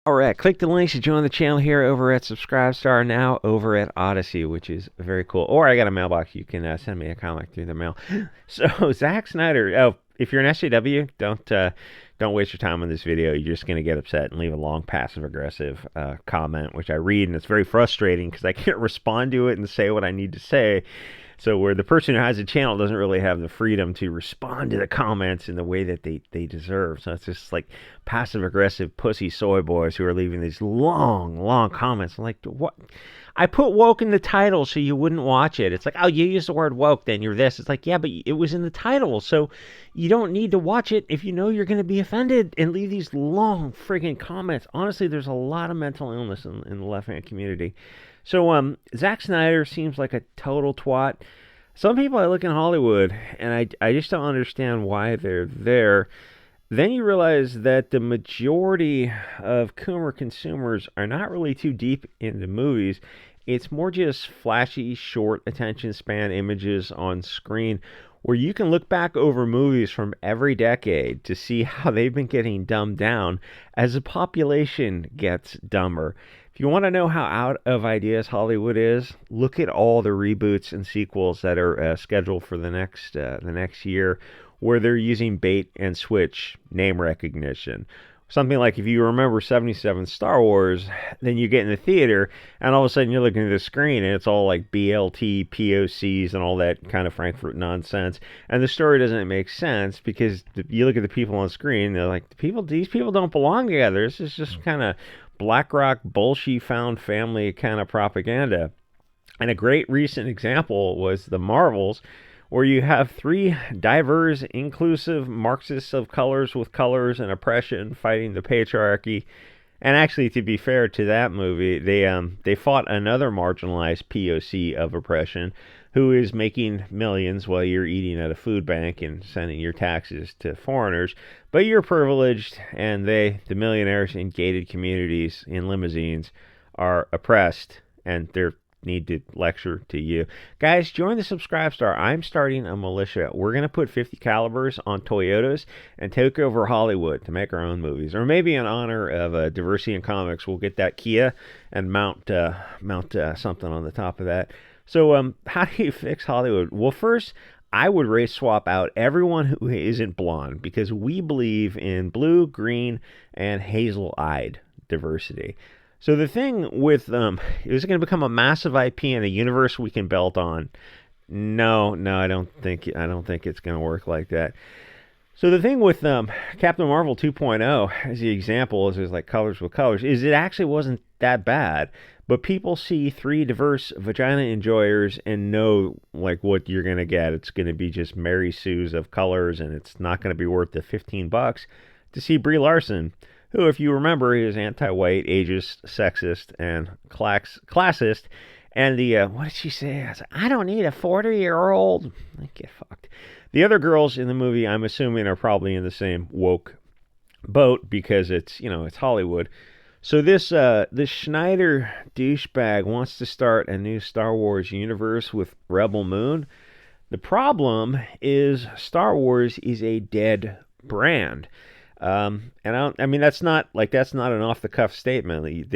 Alright, click the links to join the channel here over at Subscribestar, now over at Odyssey, which is very cool. Or I got a mailbox. You can send me a comic through the mail. So, Zack Snyder. Oh, if you're an SJW, don't waste your time on this video. You're just going to get upset and leave a long passive-aggressive comment, which I read, and it's very frustrating because I can't respond to it and say what I need to say. So where the person who has a channel doesn't really have the freedom to respond to the comments in the way that they deserve. So it's just like passive-aggressive pussy soy boys who are leaving these long comments. I'm like, what? I put woke in the title so you wouldn't watch it. It's like, oh, you used the word woke, then you're this. It's like, yeah, but it was in the title, so you don't need to watch it if you know you're going to be offended and leave these long friggin' comments. Honestly, there's a lot of mental illness in the left-hand community. So, Zack Snyder seems like a total twat. Some people I look in Hollywood, and I just don't understand why they're there. Then you realize that the majority of Coomer consumers are not really too deep into movies. It's more just flashy, short attention span images on screen where you can look back over movies from every decade to see how they've been getting dumbed down as the population gets dumber. If you want to know how out of ideas Hollywood is, look at all the reboots and sequels that are scheduled for the next year, where they're using bait and switch name recognition. Something like if you remember 77 Star Wars, then you get in the theater, and all of a sudden you're looking at the screen, and it's all like BLT, POCs, and all that kind of Frankfurt nonsense. And the story doesn't make sense because you look at the people on screen, they're like, these people don't belong together. This is just kind of BlackRock bullshit found family kind of propaganda. And a great recent example was the Marvels, where you have three diverse, inclusive Marxists of colors with colors and oppression fighting the patriarchy. And actually, to be fair to that movie, they fought another marginalized POC of oppression who is making millions while you're eating at a food bank and sending your taxes to foreigners. But you're privileged, and the millionaires in gated communities in limousines, are oppressed, and they're need to lecture to you. Guys, join the Subscribestar. I'm starting a militia. We're going to put 50 calibers on Toyotas and take over Hollywood to make our own movies. Or maybe in honor of diversity in comics, we'll get that Kia and mount something on the top of that. So how do you fix Hollywood? Well, first, I would race swap out everyone who isn't blonde because we believe in blue, green, and hazel-eyed diversity. So the thing with is it going to become a massive IP and a universe we can build on? No, I don't think it's going to work like that. So the thing with Captain Marvel 2.0 as the example is like colors with colors is it actually wasn't that bad, but people see three diverse vagina enjoyers and know like what you're going to get. It's going to be just Mary Sue's of colors, and it's not going to be worth the $15 to see Brie Larson, who, if you remember, is anti-white, ageist, sexist, and classist. And what did she say? I don't need a 40-year-old. Get fucked. The other girls in the movie, I'm assuming, are probably in the same woke boat because it's Hollywood. So this Schneider douchebag wants to start a new Star Wars universe with Rebel Moon. The problem is Star Wars is a dead brand. And I mean that's not an off the cuff statement.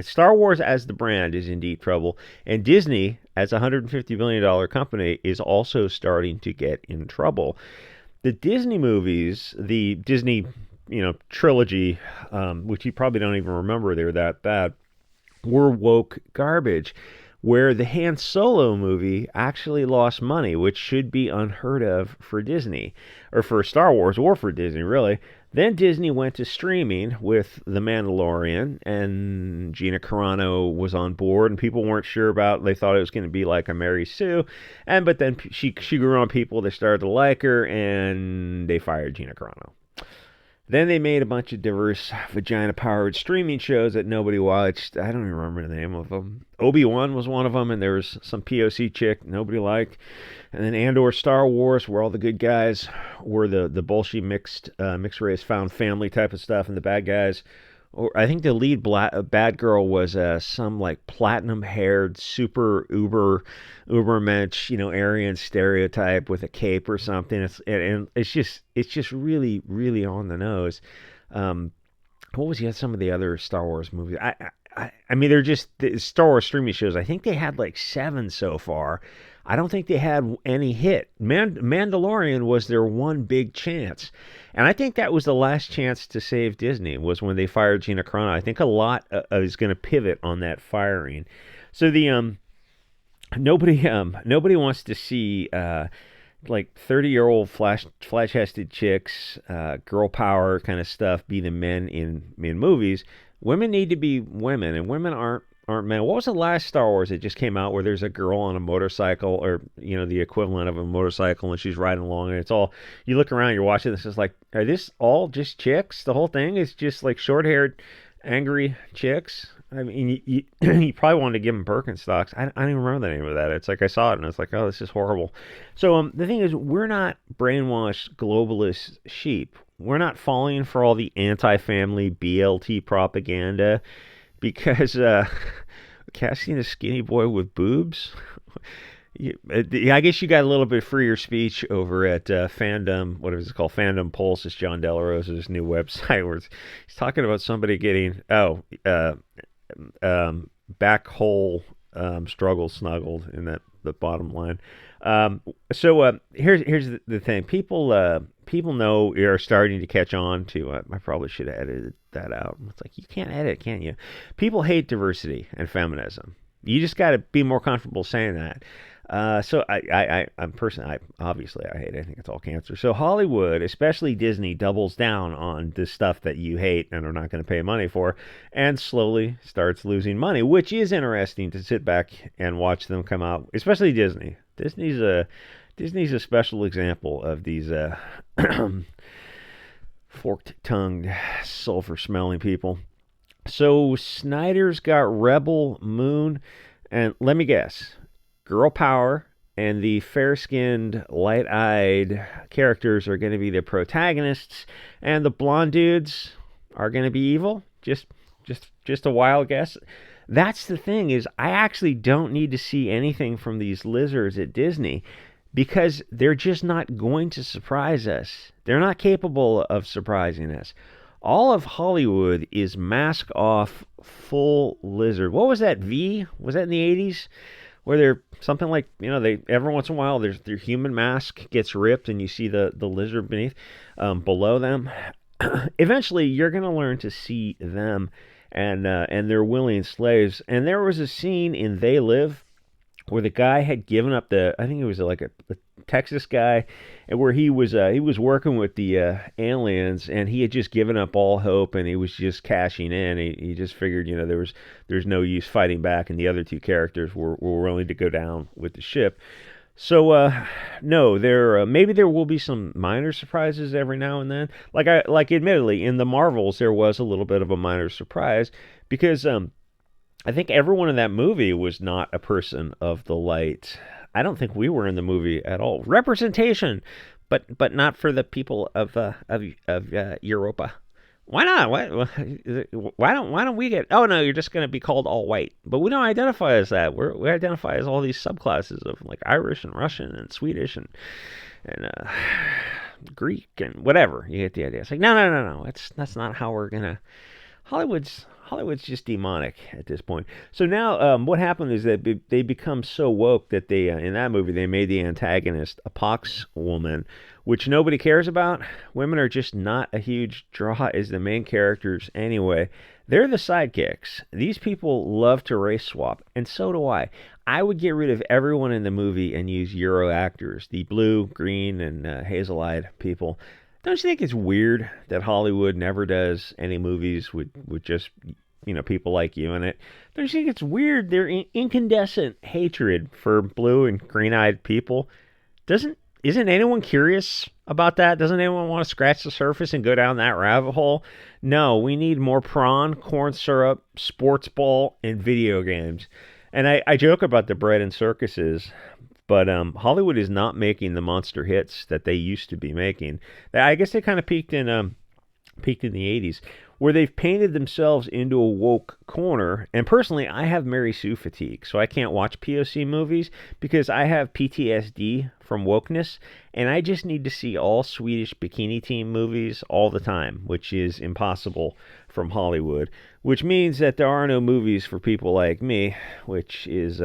Star Wars as the brand is in deep trouble, and Disney as a $150 billion company is also starting to get in trouble. The Disney movies, the Disney trilogy, which you probably don't even remember, they were that bad, were woke garbage. Where the Han Solo movie actually lost money, which should be unheard of for Disney, or for Star Wars, or for Disney, really. Then Disney went to streaming with The Mandalorian, and Gina Carano was on board, and people weren't sure about, they thought it was going to be like a Mary Sue, but then she grew on people, they started to like her, and they fired Gina Carano. Then they made a bunch of diverse vagina-powered streaming shows that nobody watched. I don't even remember the name of them. Obi-Wan was one of them, and there was some POC chick nobody liked. And then Andor Star Wars, where all the good guys were the bullshit mixed race found family type of stuff, and the bad guys. Or I think the lead bad girl was some like platinum-haired, super ubermensch, Aryan stereotype with a cape or something. It's just really, really on the nose. what was some of the other Star Wars movies? I mean, they're just the Star Wars streaming shows. I think they had like 7 so far. I don't think they had any hit. Mandalorian was their one big chance, and I think that was the last chance to save Disney was when they fired Gina Carano. I think a lot is going to pivot on that firing. So the nobody wants to see like 30-year-old flash-chested chicks, girl power kind of stuff be the men in movies. Women need to be women, and women aren't men. What was the last Star Wars that just came out where there's a girl on a motorcycle, or the equivalent of a motorcycle, and she's riding along, and it's all, you look around, you're watching this, it's like, are this all just chicks? The whole thing is just like short-haired, angry chicks. I mean, you probably wanted to give them Birkenstocks. I don't even remember the name of that. It's like I saw it and it's like, oh, this is horrible. So the thing is, we're not brainwashed globalist sheep. We're not falling for all the anti-family BLT propaganda because casting a skinny boy with boobs. I guess you got a little bit freer speech over at Fandom, what is it called? Fandom Pulse. It's John Delarosa's new website where he's talking about somebody getting, back hole struggle snuggled in the bottom line. So here's the thing. People know are starting to catch on to. I probably should have edited that out. It's like, you can't edit, can you? People hate diversity and feminism. You just got to be more comfortable saying that. So I'm personally, obviously I hate it. I think it's all cancer. So Hollywood, especially Disney, doubles down on this stuff that you hate and are not going to pay money for, and slowly starts losing money, which is interesting to sit back and watch them come out. Especially Disney. Disney's a special example of these forked-tongued, sulfur-smelling people. So Snyder's got Rebel Moon, and let me guess. Girl power and the fair-skinned, light-eyed characters are going to be the protagonists, and the blonde dudes are going to be evil. Just a wild guess. That's the thing, is I actually don't need to see anything from these lizards at Disney because they're just not going to surprise us. They're not capable of surprising us. All of Hollywood is mask off, full lizard. What was that? V? Was that in the 80s? Where they're something like, they every once in a while their human mask gets ripped and you see the lizard beneath, below them. Eventually, you're gonna learn to see them and their willing slaves. And there was a scene in They Live where the guy had given up I think it was like a Texas guy, and where he was working with the aliens, and he had just given up all hope, and he was just cashing in. He just figured, there's no use fighting back, and the other two characters were willing to go down with the ship. So no, maybe there will be some minor surprises every now and then. Like admittedly, in the Marvels there was a little bit of a minor surprise because I think everyone in that movie was not a person of the light. I don't think we were in the movie at all. Representation, but not for the people of Europa. Why not? Why don't we get? Oh no, you're just going to be called all white. But we don't identify as that. We identify as all these subclasses of like Irish and Russian and Swedish and Greek and whatever. You get the idea. It's like no. That's not how we're gonna. Hollywood's just demonic at this point. So now what happened is that they become so woke that they, in that movie, they made the antagonist a pox woman, which nobody cares about. Women are just not a huge draw as the main characters anyway. They're the sidekicks. These people love to race swap, and so do I. I would get rid of everyone in the movie and use Euro actors, the blue, green, and hazel-eyed people. Don't you think it's weird that Hollywood never does any movies with just, people like you in it? Don't you think it's weird their incandescent hatred for blue and green-eyed people? Isn't anyone curious about that? Doesn't anyone want to scratch the surface and go down that rabbit hole? No, we need more prawn, corn syrup, sports ball, and video games. And I joke about the bread and circuses, but Hollywood is not making the monster hits that they used to be making. I guess they kind of peaked in the 80s, where they've painted themselves into a woke corner. And personally, I have Mary Sue fatigue, so I can't watch POC movies because I have PTSD from wokeness, and I just need to see all Swedish bikini team movies all the time, which is impossible from Hollywood, which means that there are no movies for people like me, which is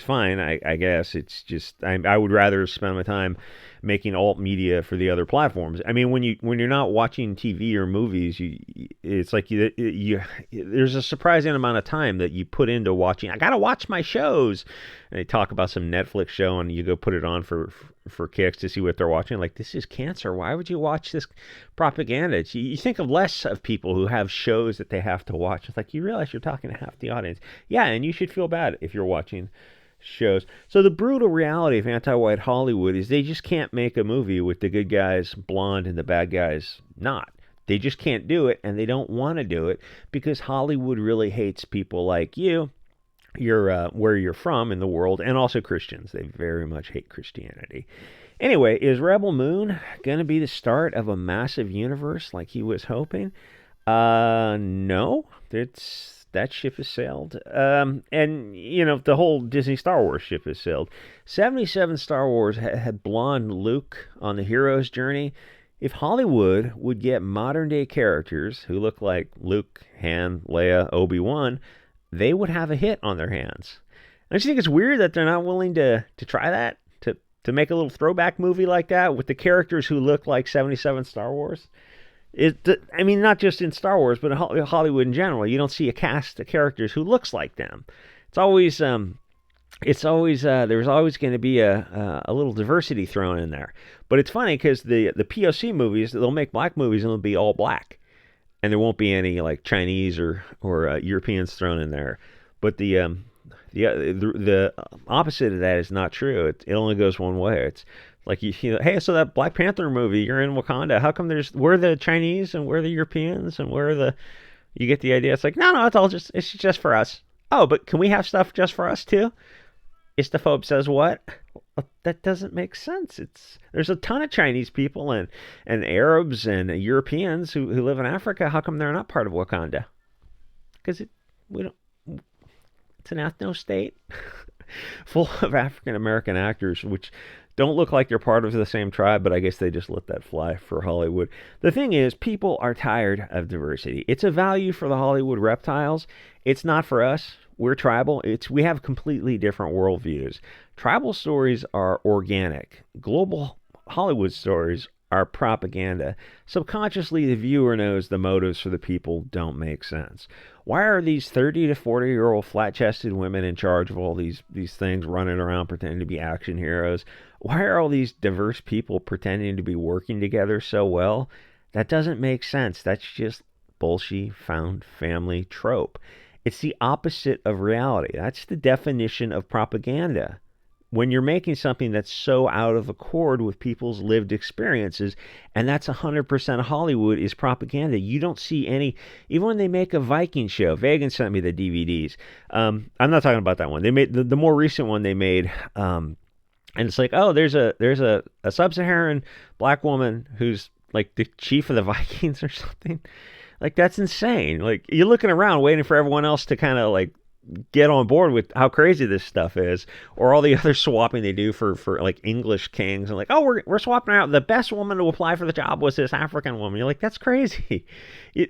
fine. I guess it's just I would rather spend my time making alt media for the other platforms. I mean, when you're not watching TV or movies, it's like you there's a surprising amount of time that you put into watching. I gotta watch my shows. And they talk about some Netflix show, and you go put it on for kicks to see what they're watching. Like, this is cancer. Why would you watch this propaganda? You think of less of people who have shows that they have to watch. It's like, you realize you're talking to half the audience. Yeah, and you should feel bad if you're watching shows. So the brutal reality of anti-white Hollywood is they just can't make a movie with the good guys blonde and the bad guys not. They just can't do it, and they don't want to do it because Hollywood really hates people like you. Where you're from in the world, and also Christians. They very much hate Christianity. Anyway, is Rebel Moon going to be the start of a massive universe like he was hoping? No. That ship has sailed. And, you know, the whole Disney Star Wars ship has sailed. 77 Star Wars had blonde Luke on the hero's journey. If Hollywood would get modern-day characters who look like Luke, Han, Leia, Obi-Wan, they would have a hit on their hands. Don't you think it's weird that they're not willing to try that? To make a little throwback movie like that with the characters who look like 77 Star Wars? I mean, not just in Star Wars, but in Hollywood in general. You don't see a cast of characters who looks like them. There's always going to be a little diversity thrown in there. But it's funny because the POC movies, they'll make black movies and they'll be all black. And there won't be any like Chinese or Europeans thrown in there. But the opposite of that is not true. It only goes one way. It's like hey, so that Black Panther movie, you're in Wakanda. How come we're the Chinese and we're the Europeans and you get the idea? It's like no, it's just for us. Oh, but can we have stuff just for us too? Istaphobe says what? Well, that doesn't make sense. There's a ton of Chinese people and Arabs and Europeans who live in Africa. How come they're not part of Wakanda? Because it's an ethno state full of African American actors, which don't look like they're part of the same tribe, but I guess they just let that fly for Hollywood. The thing is, people are tired of diversity. It's a value for the Hollywood reptiles. It's not for us. We're tribal. We have completely different worldviews. Tribal stories are organic. Global Hollywood stories are propaganda. Subconsciously, the viewer knows the motives for the people don't make sense. Why are these 30 to 40-year-old flat-chested women in charge of all these things, running around pretending to be action heroes? Why are all these diverse people pretending to be working together so well? That doesn't make sense. That's just bullshit found family trope. It's the opposite of reality. That's the definition of propaganda. When you're making something that's so out of accord with people's lived experiences, and that's 100% of Hollywood is propaganda. You don't see any, even when they make a Viking show. Vegan sent me the DVDs. I'm not talking about that one. They made the more recent one they made, and it's like, oh, there's a sub-Saharan black woman who's like the chief of the Vikings or something. Like, that's insane. Like, you're looking around waiting for everyone else to kind of like get on board with how crazy this stuff is, or all the other swapping they do for like English kings, and like, oh, we're swapping out the best woman to apply for the job was this African woman. You're like, that's crazy.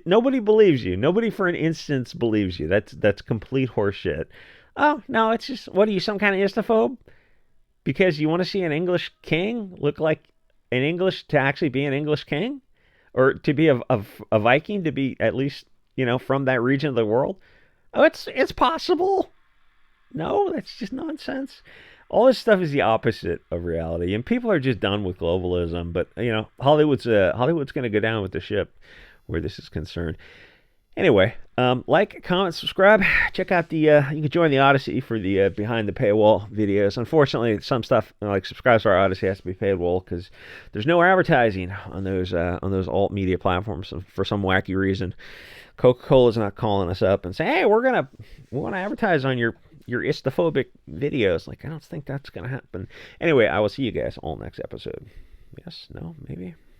Nobody believes you. Nobody for an instance believes you. That's complete horseshit. Oh no, it's just, what are you, some kind of istaphobe? Because you want to see an English king look like an English, to actually be an English king? Or to be a Viking, to be at least, from that region of the world? Oh, it's possible. No, that's just nonsense. All this stuff is the opposite of reality, and people are just done with globalism. But Hollywood's going to go down with the ship where this is concerned. Anyway, like, comment, subscribe. Check out you can join the Odyssey for the behind the paywall videos. Unfortunately, some stuff like subscribe to our Odyssey has to be paywall because there's no advertising on those alt media platforms for some wacky reason. Coca-Cola's not calling us up and saying, hey, we want to advertise on your istaphobic videos. Like, I don't think that's gonna happen. Anyway, I will see you guys all next episode. Yes, no, maybe.